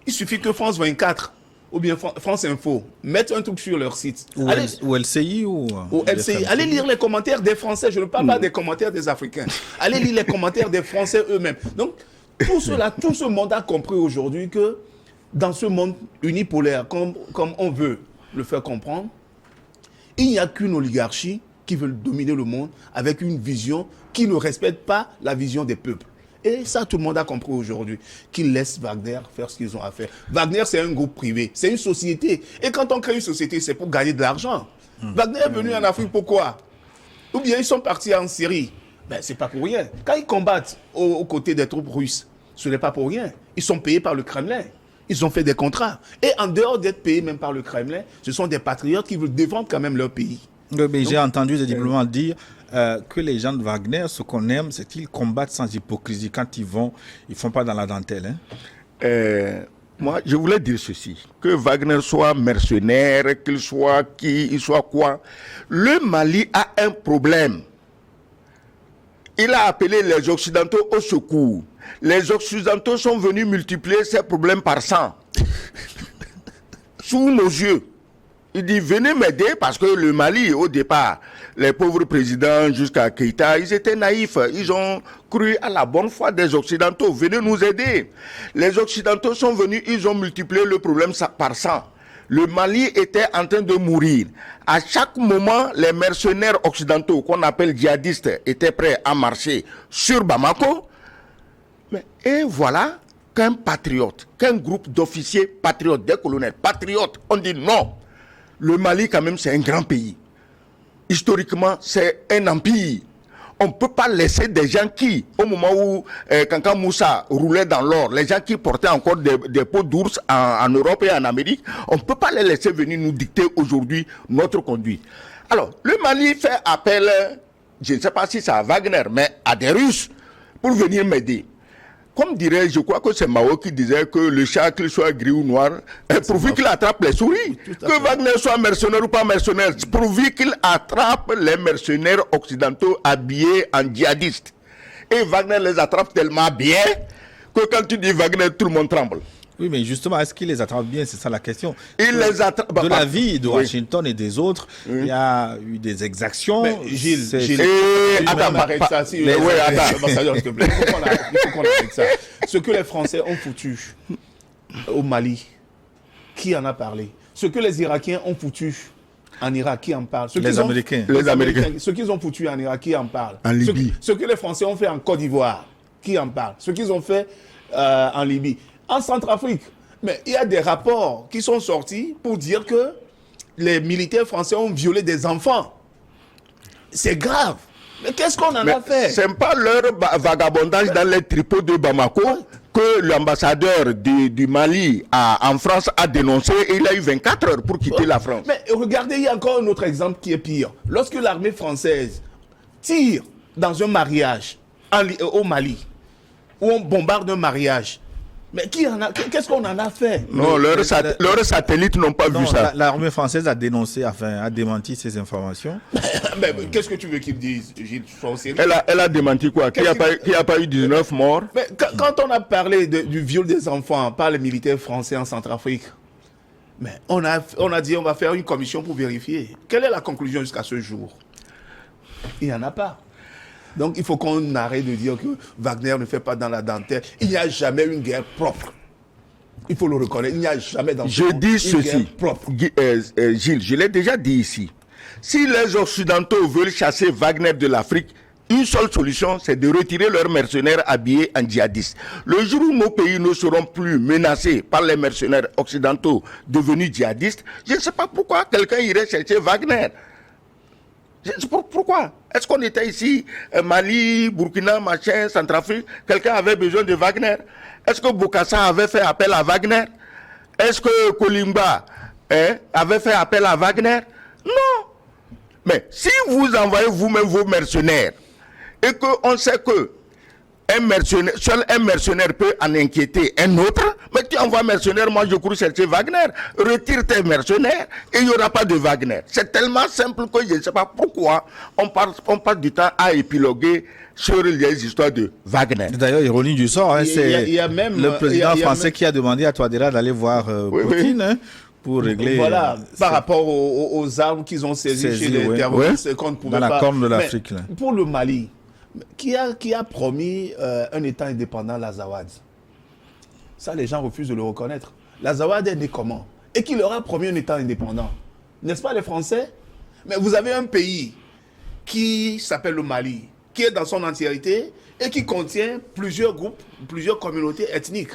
Il suffit que France 24 ou bien France Info mettent un truc sur leur site. Ou LCI ou LCI. Allez lire les commentaires des Français. Je ne parle pas des commentaires des Africains. Allez lire les commentaires des Français eux-mêmes. Donc, tout ce monde a compris aujourd'hui que dans ce monde unipolaire, comme on veut le faire comprendre, il n'y a qu'une oligarchie qui veut dominer le monde avec une vision qui ne respecte pas la vision des peuples. Et ça, tout le monde a compris aujourd'hui, qu'ils laissent Wagner faire ce qu'ils ont à faire. Wagner, c'est un groupe privé, c'est une société. Et quand on crée une société, c'est pour gagner de l'argent. Wagner est venu en Afrique, pourquoi? Ou bien ils sont partis en Syrie. Ben, c'est pas pour rien. Quand ils combattent aux côtés des troupes russes, ce n'est pas pour rien. Ils sont payés par le Kremlin. Ils ont fait des contrats. Et en dehors d'être payés même par le Kremlin, ce sont des patriotes qui veulent défendre quand même leur pays. Mais j'ai entendu des diplomates dire que les gens de Wagner, ce qu'on aime, c'est qu'ils combattent sans hypocrisie. Quand ils font pas dans la dentelle. Moi, je voulais dire ceci, que Wagner soit mercenaire, qu'il soit qui, il soit quoi. Le Mali a un problème. Il a appelé les Occidentaux au secours. Les Occidentaux sont venus multiplier ces problèmes par 100. Sous nos yeux. Il dit, venez m'aider parce que le Mali, au départ, les pauvres présidents jusqu'à Keïta, ils étaient naïfs. Ils ont cru à la bonne foi des Occidentaux. Venez nous aider. Les Occidentaux sont venus, ils ont multiplié le problème par 100. Le Mali était en train de mourir. À chaque moment, les mercenaires occidentaux, qu'on appelle djihadistes, étaient prêts à marcher sur Bamako. Et voilà qu'un patriote, qu'un groupe d'officiers patriotes, des colonels patriotes, on dit non. Le Mali, quand même, c'est un grand pays. Historiquement, c'est un empire. On ne peut pas laisser des gens qui, au moment où Kanka Moussa roulait dans l'or, les gens qui portaient encore des peaux d'ours en Europe et en Amérique, on ne peut pas les laisser venir nous dicter aujourd'hui notre conduite. Alors, le Mali fait appel, je ne sais pas si c'est à Wagner, mais à des Russes, pour venir m'aider. Comme dirait, je crois que c'est Mao qui disait que le chat, qu'il soit gris ou noir, pourvu qu'il attrape les souris. Que Wagner soit mercenaire ou pas mercenaire, pourvu qu'il attrape les mercenaires occidentaux habillés en djihadistes. Et Wagner les attrape tellement bien que quand tu dis Wagner, tout le monde tremble. Oui, mais justement, est-ce qu'il les attrape bien? C'est ça la question. Il les attrape. De la vie de Washington et des autres, il y a eu des exactions. Mais Gilles, attends, ça. Si, ambassadeur, s'il te plaît. Il faut qu'on arrête ça. Ce que les Français ont foutu au Mali, qui en a parlé? Ce que les Irakiens ont foutu en Irak, qui en parle? Les Américains. Ce qu'ils ont foutu en Irak, qui en parle? En Libye. Ce que les Français ont fait en Côte d'Ivoire, qui en parle? Ce qu'ils ont fait en Libye. En Centrafrique, mais il y a des rapports qui sont sortis pour dire que les militaires français ont violé des enfants. C'est grave. Mais qu'est-ce qu'on en a fait? Ce n'est pas leur vagabondage dans les tripots de Bamako que l'ambassadeur du Mali en France a dénoncé et il a eu 24 heures pour quitter la France. Mais regardez, il y a encore un autre exemple qui est pire. Lorsque l'armée française tire dans un mariage au Mali, où on bombarde un mariage, Mais qu'est-ce qu'on en a fait? Non, leurs satellites n'ont pas vu ça. L'armée française a dénoncé, a démenti ces informations. Mais qu'est-ce que tu veux qu'ils disent, Gilles? Elle a démenti quoi? Qu'il n'y a pas eu 19 morts? Mais quand on a parlé du viol des enfants par les militaires français en Centrafrique, mais on a dit on va faire une commission pour vérifier. Quelle est la conclusion jusqu'à ce jour? Il n'y en a pas. Donc il faut qu'on arrête de dire que Wagner ne fait pas dans la dentelle. Il n'y a jamais une guerre propre. Il faut le reconnaître. Il n'y a jamais dans Je dis ceci, guerre propre. Gilles, je l'ai déjà dit ici. Si les Occidentaux veulent chasser Wagner de l'Afrique, une seule solution, c'est de retirer leurs mercenaires habillés en djihadistes. Le jour où nos pays ne seront plus menacés par les mercenaires occidentaux devenus djihadistes, je ne sais pas pourquoi quelqu'un irait chercher Wagner. Pourquoi? Est-ce qu'on était ici, Mali, Burkina, machin, Centrafrique, quelqu'un avait besoin de Wagner? Est-ce que Bokassa avait fait appel à Wagner? Est-ce que Kolimba avait fait appel à Wagner? Non. Mais si vous envoyez vous-même vos mercenaires, et qu'on sait que seul un mercenaire peut en inquiéter un autre, mais tu envoies un mercenaire, moi je cours chercher Wagner, retire tes mercenaires et il n'y aura pas de Wagner. C'est tellement simple que je ne sais pas pourquoi on passe du temps à épiloguer sur les histoires de Wagner. D'ailleurs, ironie du sort, c'est le président français qui a demandé à Touadéra d'aller voir Poutine. Hein, pour régler. Voilà, par rapport aux armes qu'ils ont saisies chez les terroristes qu'on ne pouvait pas. Dans la corne de l'Afrique. Pour le Mali, qui a promis un État indépendant, l'Azawad? Ça, les gens refusent de le reconnaître. L'Azawad est né comment? Et qui leur a promis un État indépendant? N'est-ce pas les Français? Mais vous avez un pays qui s'appelle le Mali, qui est dans son entièreté et qui contient plusieurs groupes, plusieurs communautés ethniques.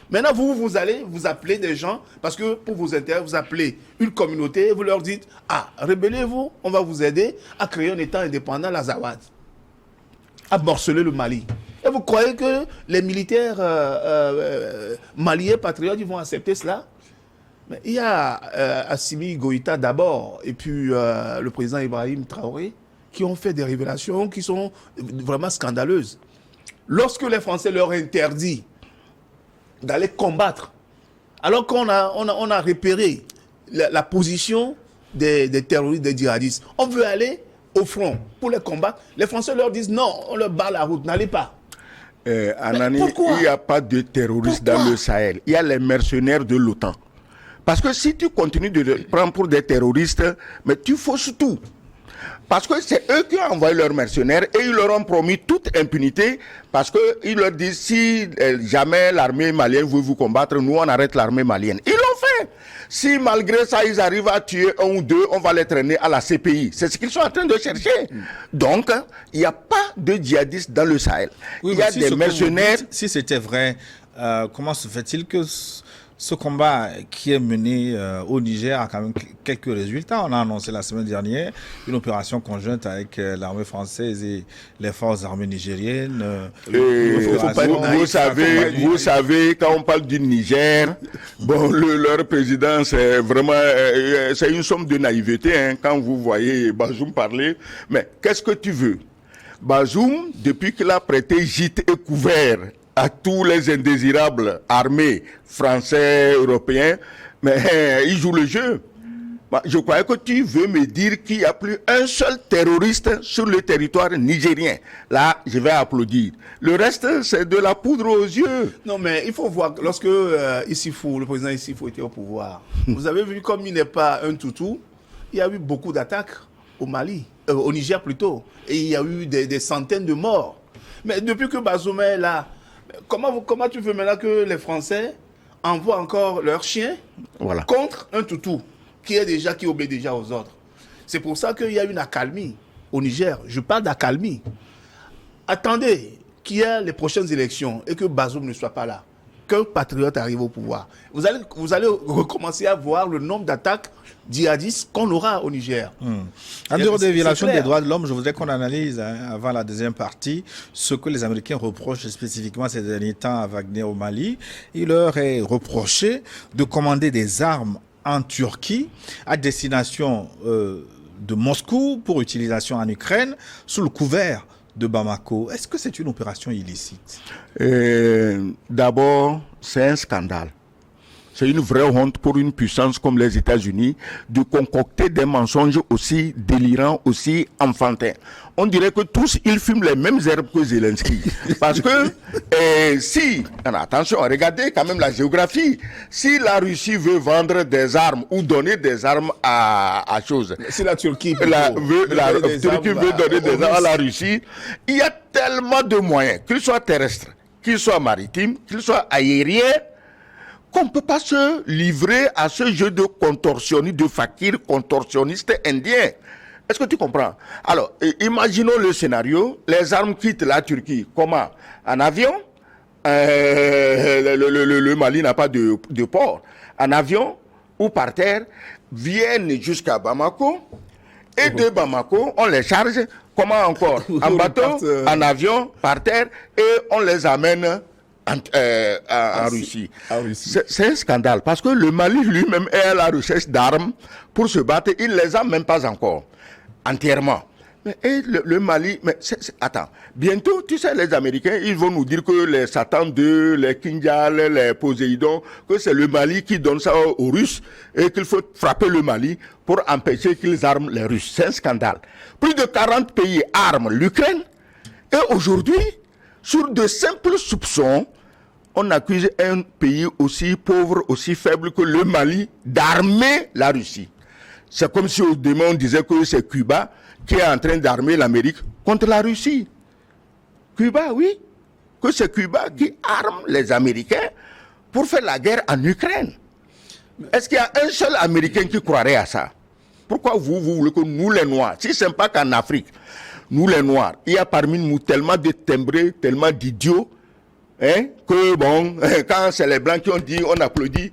Maintenant, vous allez vous appeler des gens, parce que pour vos intérêts, vous appelez une communauté et vous leur dites « Ah, rébellez-vous, on va vous aider à créer un État indépendant, l'Azawad. » À morceler le Mali. Et vous croyez que les militaires maliens patriotes ils vont accepter cela? Mais il y a Assimi Goïta d'abord, et puis le président Ibrahim Traoré, qui ont fait des révélations qui sont vraiment scandaleuses. Lorsque les Français leur interdit d'aller combattre, alors qu'on a repéré la position des terroristes, des djihadistes, on veut aller au front pour les combattre. Les Français leur disent non, on leur barre la route, n'allez pas. Anani, il n'y a pas de terroristes dans le Sahel. Il y a les mercenaires de l'OTAN. Parce que si tu continues de les prendre pour des terroristes, mais tu fausses tout. Parce que c'est eux qui ont envoyé leurs mercenaires et ils leur ont promis toute impunité parce qu'ils leur disent si jamais l'armée malienne veut vous combattre, nous on arrête l'armée malienne. Ils l'ont fait. Si malgré ça ils arrivent à tuer un ou deux, on va les traîner à la CPI. C'est ce qu'ils sont en train de chercher. Donc, il n'y a pas de djihadistes dans le Sahel. Oui, il y a des mercenaires. Si c'était vrai, comment se fait-il que ce combat qui est mené au Niger a quand même quelques résultats? On a annoncé la semaine dernière une opération conjointe avec l'armée française et les forces armées nigériennes. Vous savez, quand on parle du Niger, bon, leur président, c'est vraiment c'est une somme de naïveté hein, quand vous voyez Bazoum parler. Mais qu'est-ce que tu veux? Bazoum, depuis qu'il a prêté gîte et couvert à tous les indésirables armés français, européens, mais ils jouent le jeu. Je croyais que tu veux me dire qu'il n'y a plus un seul terroriste sur le territoire nigérien. Là, je vais applaudir. Le reste, c'est de la poudre aux yeux. Non, mais il faut voir, lorsque Issifou, le président Issifou était au pouvoir, vous avez vu comme il n'est pas un toutou, il y a eu beaucoup d'attaques au Mali, au Niger plutôt, et il y a eu des centaines de morts. Mais depuis que Bazoum est là, comment tu veux maintenant que les Français envoient encore leurs chiens contre un toutou qui obéit déjà aux ordres? C'est pour ça qu'il y a une accalmie au Niger. Je parle d'accalmie. Attendez qu'il y ait les prochaines élections et que Bazoum ne soit pas là, qu'un patriote arrive au pouvoir. Vous allez recommencer à voir le nombre d'attaques djihadistes qu'on aura au Niger. En dehors des violations des droits de l'homme, je voudrais qu'on analyse, avant la deuxième partie, ce que les Américains reprochent spécifiquement ces derniers temps à Wagner au Mali. Il leur est reproché de commander des armes en Turquie à destination de Moscou pour utilisation en Ukraine sous le couvert de Bamako. Est-ce que c'est une opération illicite? D'abord, c'est un scandale. C'est une vraie honte pour une puissance comme les États-Unis de concocter des mensonges aussi délirants, aussi enfantins. On dirait que tous, ils fument les mêmes herbes que Zelensky. Parce que attention, regardez quand même la géographie. Si la Russie veut vendre des armes ou donner des armes à chose, si la Turquie veut donner des armes à la Russie, il y a tellement de moyens, qu'ils soient terrestres, qu'ils soient maritimes, qu'ils soient aériens, qu'on ne peut pas se livrer à ce jeu de contorsionnistes, de fakirs contorsionnistes indiens. Est-ce que tu comprends? Alors, imaginons le scénario, les armes quittent la Turquie. Comment? En avion? Le Mali n'a pas de port. En avion ou par terre, viennent jusqu'à Bamako. Et de Bamako, on les charge. Comment encore? En bateau, en avion, par terre, et on les amène en Russie. C'est un scandale parce que le Mali lui-même est à la recherche d'armes pour se battre. Il ne les a même pas encore entièrement. Mais le Mali, attends, bientôt, tu sais, les Américains, ils vont nous dire que les Satan 2, les Kinjal, les Poséidon, que c'est le Mali qui donne ça aux Russes et qu'il faut frapper le Mali pour empêcher qu'ils arment les Russes. C'est un scandale. Plus de 40 pays arment l'Ukraine et aujourd'hui, sur de simples soupçons, on accuse un pays aussi pauvre, aussi faible que le Mali d'armer la Russie. C'est comme si au demain on disait que c'est Cuba qui est en train d'armer l'Amérique contre la Russie. Cuba, oui. Que c'est Cuba qui arme les Américains pour faire la guerre en Ukraine. Est-ce qu'il y a un seul Américain qui croirait à ça? Pourquoi vous voulez que nous les Noirs, si c'est pas qu'en Afrique, nous les Noirs, il y a parmi nous tellement de timbrés, tellement d'idiots, que bon, quand c'est les Blancs qui ont dit, on applaudit.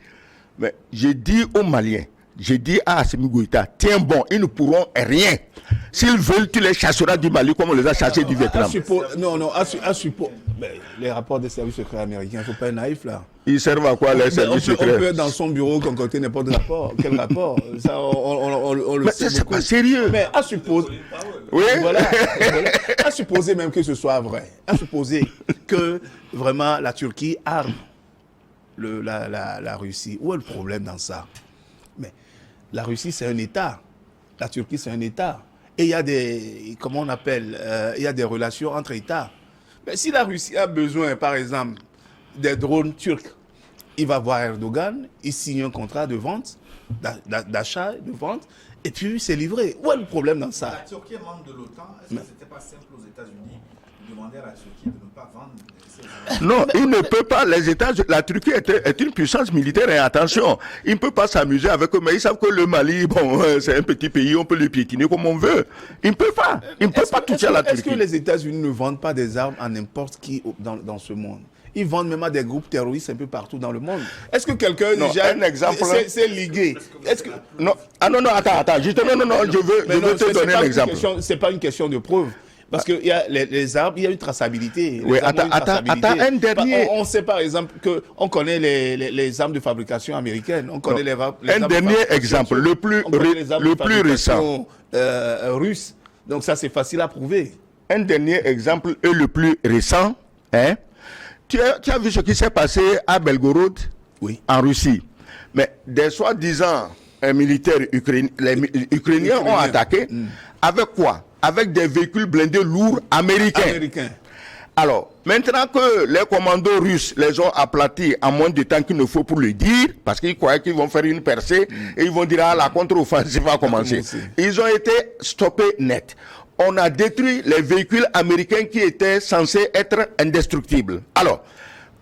Mais j'ai dit aux Maliens, j'ai dit à Assimi Goïta, tiens bon, ils ne pourront rien. S'ils veulent, tu les chasseras du Mali comme on les a chassés du Vietnam. Les rapports des services secrets américains, il ne faut pas être naïf là. Ils servent à quoi les services secrets? On peut dans son bureau concocter n'importe quel rapport. Quel rapport? Ça, on le sait. C'est pas sérieux. Mais à supposer. Oui. Voilà. À supposer même que ce soit vrai. À supposer que vraiment la Turquie arme la Russie. Où est le problème dans ça? Mais la Russie, c'est un État. La Turquie, c'est un État. Et il y a des, comment on appelle, il y a des relations entre États. Mais si la Russie a besoin, par exemple, des drones turcs, il va voir Erdogan, il signe un contrat de vente, d'achat, de vente, et puis c'est livré. Où est le problème dans ça? La Turquie est membre de l'OTAN. Est-ce que ce n'était pas simple aux États-Unis de demander à la Turquie de ne pas vendre ces armes? Non, il ne peut pas. La Turquie est une puissance militaire, et attention, il ne peut pas s'amuser avec eux, mais ils savent que le Mali, bon, c'est un petit pays, on peut le piétiner comme on veut. Il ne peut pas. Il ne peut pas toucher à la Turquie. Est-ce que les États-Unis ne vendent pas des armes à n'importe qui dans ce monde? Ils vendent même à des groupes terroristes un peu partout dans le monde. Est-ce que quelqu'un déjà un exemple c'est ligué? Est-ce que non, attends, je veux te donner un exemple. C'est pas une question de preuve. Parce qu'il y a les armes, il y a une traçabilité. Oui, attends, un dernier. On sait par exemple qu'on connaît les armes de fabrication américaines. On connaît les armes un dernier exemple, le plus récent. Russe. Donc ça, c'est facile à prouver. Un dernier exemple et le plus récent, hein? Tu as vu ce qui s'est passé à Belgorod, oui, en Russie. Mais des soi-disant militaires ukrainiens ont attaqué. Avec quoi? Avec des véhicules blindés lourds américains. Alors, maintenant que les commandos russes les ont aplatis en moins de temps qu'il ne faut pour le dire, parce qu'ils croyaient qu'ils vont faire une percée, et ils vont dire, ah, la contre-offensive va commencer. Ils ont été stoppés net. On a détruit les véhicules américains qui étaient censés être indestructibles. Alors,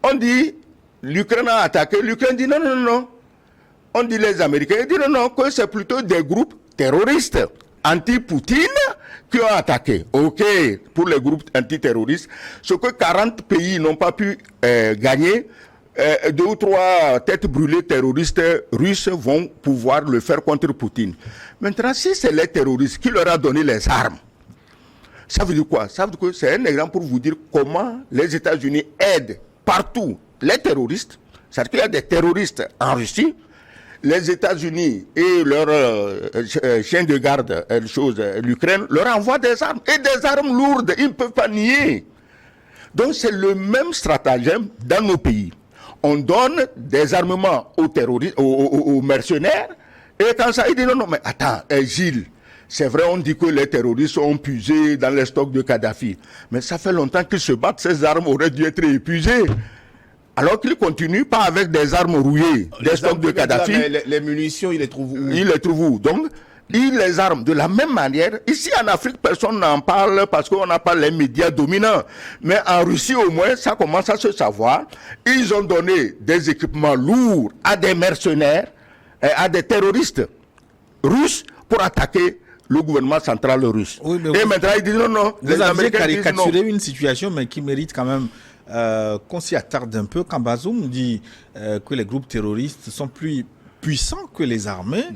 on dit, l'Ukraine a attaqué, l'Ukraine dit non. On dit les Américains disent non, que c'est plutôt des groupes terroristes anti-Poutine qui ont attaqué. Ok, pour les groupes antiterroristes, ce que 40 pays n'ont pas pu gagner, 2 ou 3 têtes brûlées terroristes russes vont pouvoir le faire contre Poutine. Maintenant, si c'est les terroristes qui leur a donné les armes, ça veut dire quoi? Ça veut dire que c'est un exemple pour vous dire comment les États-Unis aident partout les terroristes. C'est-à-dire qu'il y a des terroristes en Russie. Les États-Unis et leurs chiens de garde, l'Ukraine, leur envoient des armes. Et des armes lourdes, ils ne peuvent pas nier. Donc c'est le même stratagème dans nos pays. On donne des armements aux terroristes, aux mercenaires. Et quand ça, il dit non, mais attends, Gilles, c'est vrai, on dit que les terroristes ont puisé dans les stocks de Kadhafi. Mais ça fait longtemps qu'ils se battent, ces armes auraient dû être épuisées. Alors qu'ils continuent pas avec des armes rouillées, des stocks de Kadhafi. Les munitions, ils les trouvent où? Ils les trouvent où? Donc, ils les arment de la même manière. Ici en Afrique, personne n'en parle parce qu'on n'a pas les médias dominants. Mais en Russie, au moins, ça commence à se savoir. Ils ont donné des équipements lourds à des mercenaires, à des terroristes russes pour attaquer le gouvernement central russe. Oui, et maintenant, ils disent non. Vous avez caricaturé une situation, mais qui mérite quand même qu'on s'y attarde un peu. Quand Bazoum dit que les groupes terroristes sont plus puissants que les armées,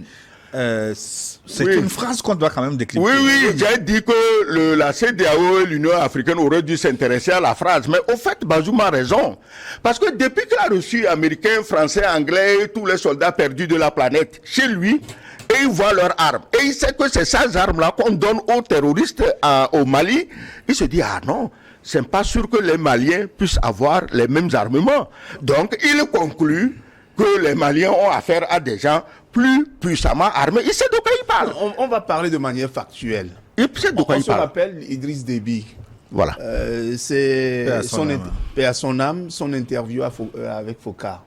c'est une phrase qu'on doit quand même décrypter. Oui, j'ai dit que la CEDEAO et l'Union africaine auraient dû s'intéresser à la phrase. Mais au fait, Bazoum a raison. Parce que depuis qu'il a reçu Américains, Français, Anglais, tous les soldats perdus de la planète chez lui, et il voit leurs armes. Et il sait que c'est ces armes-là qu'on donne aux terroristes au Mali. Il se dit, ah non, c'est pas sûr que les Maliens puissent avoir les mêmes armements. Donc, il conclut que les Maliens ont affaire à des gens plus puissamment armés. Il sait de quoi il parle. On va parler de manière factuelle. Il sait de quoi il parle. On se rappelle Idriss Déby. Voilà. C'est paix à son âme, son interview avec Foka.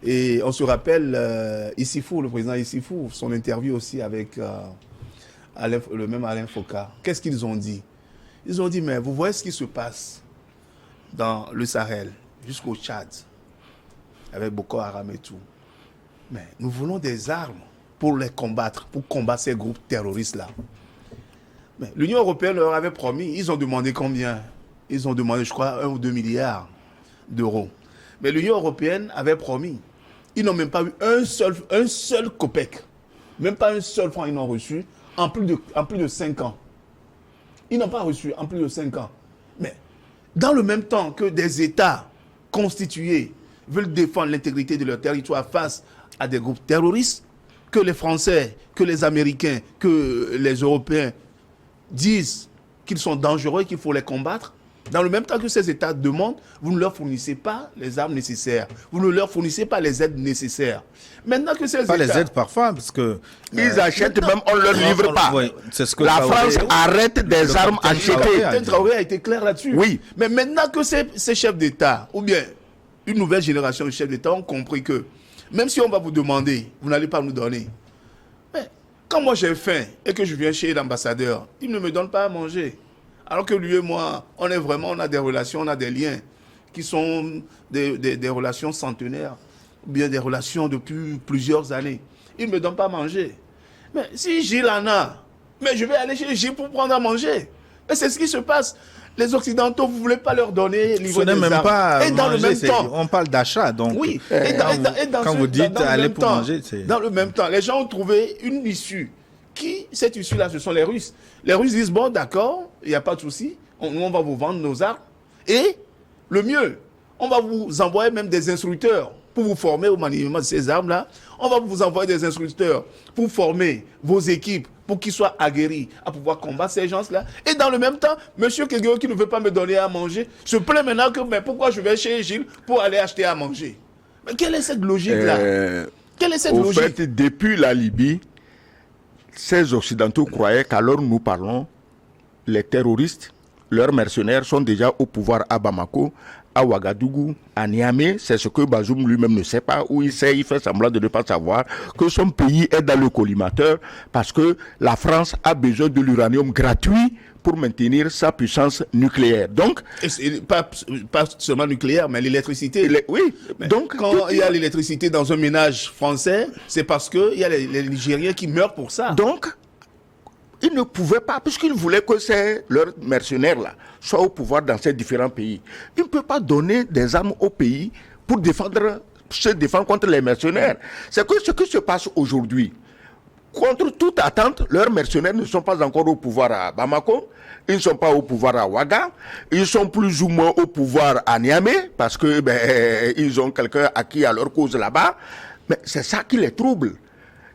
Et on se rappelle Issifou, le président Issifou, son interview aussi avec le même Alain Foka. Qu'est-ce qu'ils ont dit? Ils ont dit, mais vous voyez ce qui se passe dans le Sahel, jusqu'au Tchad, avec Boko Haram et tout. Mais nous voulons des armes pour les combattre, pour combattre ces groupes terroristes-là. Mais l'Union européenne leur avait promis, ils ont demandé combien? Ils ont demandé, je crois, 1 ou 2 milliards d'euros. Mais l'Union européenne avait promis. Ils n'ont même pas eu un seul copec. Même pas un seul franc ils n'ont reçu en plus de 5 ans. Ils n'ont pas reçu en plus de 5 ans. Mais dans le même temps que des États constitués veulent défendre l'intégrité de leur territoire face à des groupes terroristes, que les Français, que les Américains, que les Européens disent qu'ils sont dangereux et qu'il faut les combattre, dans le même temps que ces États demandent, vous ne leur fournissez pas les armes nécessaires. Vous ne leur fournissez pas les aides nécessaires. Maintenant que ces États... Pas les aides parfois, parce que... Ils achètent même, on ne leur livre pas. Oui, c'est ce que la France arrête des armes achetées. Traoré a été clair là-dessus. Oui. Mais maintenant que ces chefs d'État, ou bien une nouvelle génération de chefs d'État ont compris que, même si on va vous demander, vous n'allez pas nous donner. Mais quand moi j'ai faim et que je viens chez l'ambassadeur, il ne me donne pas à manger. Alors que lui et moi, on a des relations, on a des liens qui sont des relations centenaires, ou bien des relations depuis plusieurs années. Il ne me donne pas à manger. Mais si Gilles en a, mais je vais aller chez Gilles pour prendre à manger. Et c'est ce qui se passe. Les Occidentaux, vous ne voulez pas leur donner livrer des armes. Même pas et dans manger, le même temps, on parle d'achat, donc. Oui. Quand vous dites aller pour manger, c'est... Dans le même temps, les gens ont trouvé une issue. Cette issue-là, ce sont les Russes. Les Russes disent, bon, d'accord, il n'y a pas de souci, nous, on va vous vendre nos armes. Et le mieux, on va vous envoyer même des instructeurs pour vous former au maniement de ces armes-là. On va vous envoyer des instructeurs pour former vos équipes, pour qu'ils soient aguerris à pouvoir combattre ces gens-là. Et dans le même temps, M. Kegeo, qui ne veut pas me donner à manger, se plaint maintenant que, mais pourquoi je vais chez Gilles pour aller acheter à manger? Mais quelle est cette logique-là? Quelle est cette logique? En fait, depuis la Libye, ces Occidentaux croyaient qu'alors nous parlons, les terroristes, leurs mercenaires sont déjà au pouvoir à Bamako, à Ouagadougou, à Niamey. C'est ce que Bazoum lui-même ne sait pas, ou il fait semblant de ne pas savoir, que son pays est dans le collimateur parce que la France a besoin de l'uranium gratuit pour maintenir sa puissance nucléaire. Donc, pas seulement nucléaire, mais l'électricité. Oui. Mais donc, quand il y a l'électricité dans un ménage français, c'est parce qu'il y a les Nigériens qui meurent pour ça. Donc, ils ne pouvaient pas, puisqu'ils voulaient que leurs mercenaires-là soient au pouvoir dans ces différents pays. Ils ne peuvent pas donner des armes au pays pour se défendre contre les mercenaires. C'est que ce qui se passe aujourd'hui, contre toute attente, leurs mercenaires ne sont pas encore au pouvoir à Bamako, ils ne sont pas au pouvoir à Ouaga, ils sont plus ou moins au pouvoir à Niamey, parce que ils ont quelqu'un acquis à leur cause là-bas, mais c'est ça qui les trouble.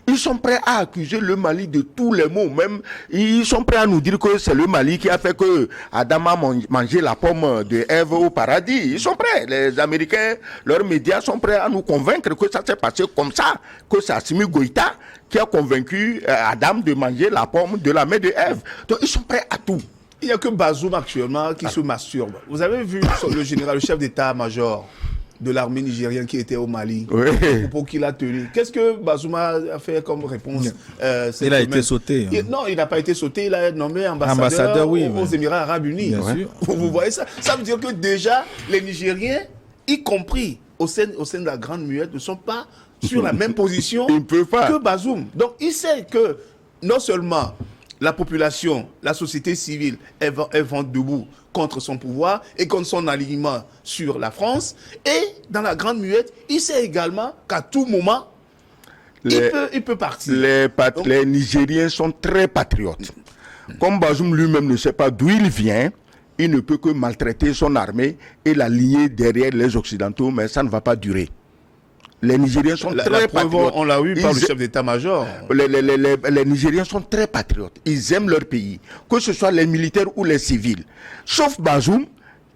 Ils sont prêts à accuser le Mali de tous les maux. Même, ils sont prêts à nous dire que c'est le Mali qui a fait que Adam a mangé la pomme de Ève au paradis. Ils sont prêts. Les Américains, leurs médias sont prêts à nous convaincre que ça s'est passé comme ça. Que c'est Assimi Goïta qui a convaincu Adam de manger la pomme de la main de Ève. Donc, ils sont prêts à tout. Il n'y a que Bazoum actuellement qui se masturbe. Vous avez vu le général, le chef d'état-major de l'armée nigérienne qui était au Mali, pour qu'il a tenu. Qu'est-ce que Bazoum a fait comme réponse Il a été sauté. Non, il n'a pas été sauté, il a été nommé ambassadeur aux Émirats Arabes Unis. Bien sûr. Vous voyez ça? Ça veut dire que déjà, les Nigériens, y compris au sein de la Grande Muette, ne sont pas sur la même position que Bazoum. Donc, il sait que non seulement la population, la société civile, elle vont debout contre son pouvoir et contre son alignement sur la France. Et dans la Grande Muette, il sait également qu'à tout moment, il peut partir. Les Nigériens sont très patriotes. Comme Bazoum lui-même ne sait pas d'où il vient, il ne peut que maltraiter son armée et la lier derrière les Occidentaux, mais ça ne va pas durer. Les Nigériens sont très patriotes. On l'a eu par le chef d'état-major. Les Nigériens sont très patriotes. Ils aiment leur pays, que ce soit les militaires ou les civils. Sauf Bazoum,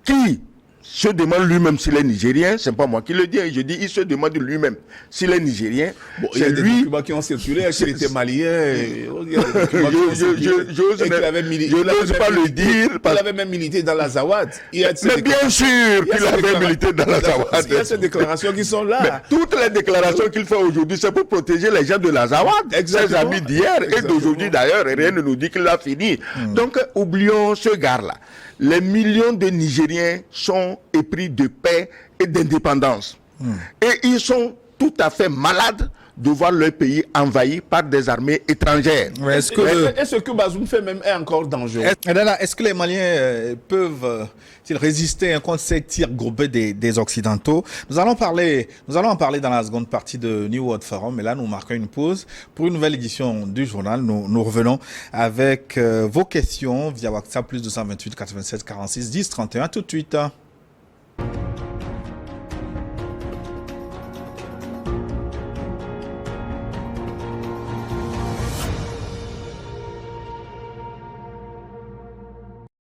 qui se demande lui-même s'il est Nigérien. C'est pas moi qui le dis, je dis il se demande lui-même s'il est Nigérien. Bon, il y a des documents qui ont circulé, qu'il était malien. Je n'ose pas le dire. Il avait même milité dans la Zawad. Mais bien sûr qu'il avait milité dans la Zawad. Il y a ces déclarations qui sont là. Mais toutes les déclarations qu'il fait aujourd'hui, c'est pour protéger les gens de la Zawad. Ses amis d'hier et d'aujourd'hui d'ailleurs. Rien ne nous dit qu'il a fini. Donc, oublions ce gars-là. Les millions de Nigériens sont épris de paix et d'indépendance. Et ils sont tout à fait malades de voir leur pays envahi par des armées étrangères. Est-ce que Bazoum fait même est encore dangereux? Est-ce que les Maliens peuvent résister contre ces tirs groupés des Occidentaux? Nous allons en parler dans la seconde partie de New World Forum, mais là nous marquons une pause pour une nouvelle édition du journal. Nous revenons avec vos questions via WhatsApp +228 87 46 10 31. Tout de suite.